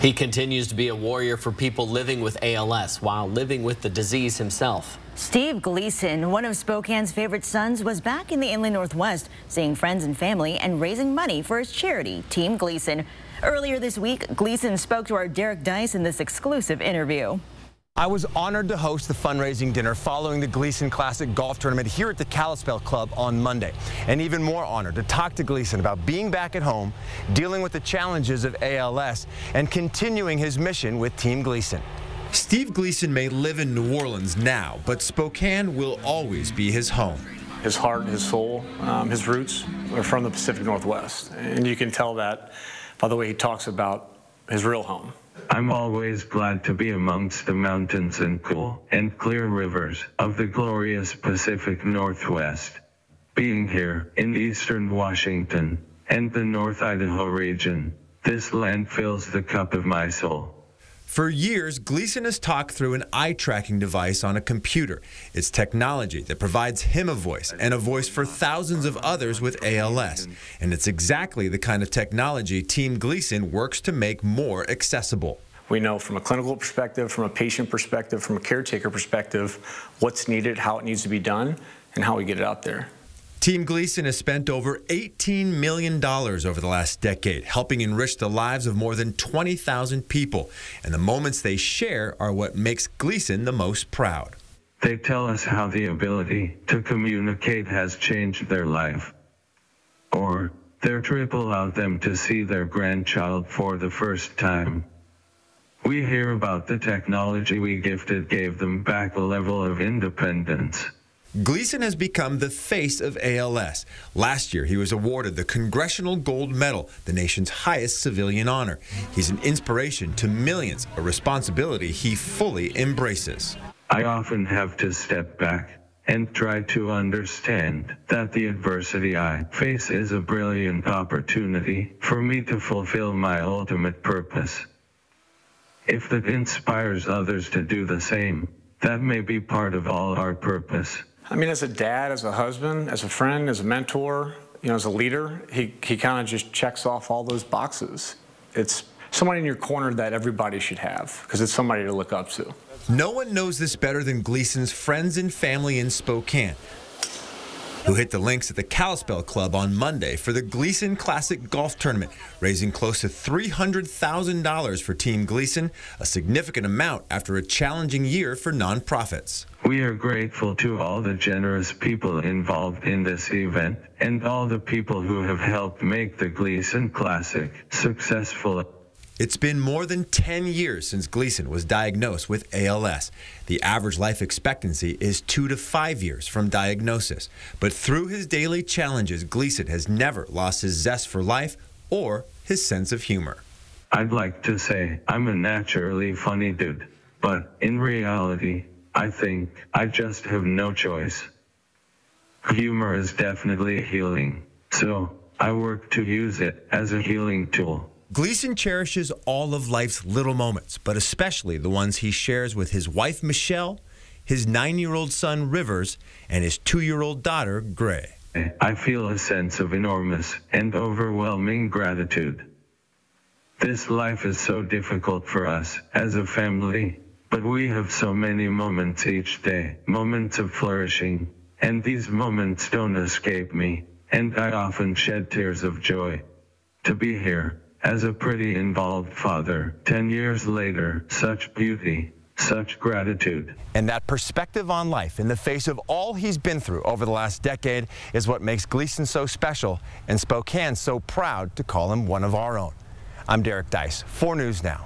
He continues to be a warrior for people living with ALS while living with the disease himself. Steve Gleason, one of Spokane's favorite sons, was back in the inland Northwest, seeing friends and family and raising money for his charity, Team Gleason. Earlier this week, Gleason spoke to our Derek Dice in this exclusive interview. I was honored to host the fundraising dinner following the Gleason Classic golf tournament here at the Kalispell Club on Monday. And even more honored to talk to Gleason about being back at home, dealing with the challenges of ALS, and continuing his mission with Team Gleason. Steve Gleason may live in New Orleans now, but Spokane will always be his home. His heart, his soul, his roots are from the Pacific Northwest. And you can tell that by the way he talks about his real home. I'm always glad to be amongst the mountains and cool and clear rivers of the glorious Pacific Northwest. Being here in eastern Washington and the North Idaho region, this land fills the cup of my soul. For years, Gleason has talked through an eye-tracking device on a computer. It's technology that provides him a voice and a voice for thousands of others with ALS. And it's exactly the kind of technology Team Gleason works to make more accessible. We know from a clinical perspective, from a patient perspective, from a caretaker perspective, what's needed, how it needs to be done, and how we get it out there. Team Gleason has spent over $18 million over the last decade, helping enrich the lives of more than 20,000 people. And the moments they share are what makes Gleason the most proud. They tell us how the ability to communicate has changed their life. Or their trip allowed them to see their grandchild for the first time. We hear about the technology we gifted gave them back a level of independence. Gleason has become the face of ALS. Last year, he was awarded the Congressional Gold Medal, the nation's highest civilian honor. He's an inspiration to millions, a responsibility he fully embraces. I often have to step back and try to understand that the adversity I face is a brilliant opportunity for me to fulfill my ultimate purpose. If that inspires others to do the same, that may be part of all our purpose. I mean, as a dad, as a husband, as a friend, as a mentor, as a leader, he kind of just checks off all those boxes. It's somebody in your corner that everybody should have, because it's somebody to look up to. No one knows this better than Gleason's friends and family in Spokane, who hit the links at the Kalispell Club on Monday for the Gleason Classic golf tournament, raising close to $300,000 for Team Gleason, a significant amount after a challenging year for nonprofits. We are grateful to all the generous people involved in this event and all the people who have helped make the Gleason Classic successful. It's been more than 10 years since Gleason was diagnosed with ALS. The average life expectancy is 2 to 5 years from diagnosis. But through his daily challenges, Gleason has never lost his zest for life or his sense of humor. I'd like to say I'm a naturally funny dude, but in reality, I think I just have no choice. Humor is definitely healing, so I work to use it as a healing tool. Gleason cherishes all of life's little moments, but especially the ones he shares with his wife, Michelle, his 9-year-old son, Rivers, and his 2-year-old daughter, Gray. I feel a sense of enormous and overwhelming gratitude. This life is so difficult for us as a family, but we have so many moments each day, moments of flourishing, and these moments don't escape me, and I often shed tears of joy. To be here as a pretty involved father, 10 years later, such beauty, such gratitude. And that perspective on life in the face of all he's been through over the last decade is what makes Gleason so special and Spokane so proud to call him one of our own. I'm Derek Dice, 4 News Now.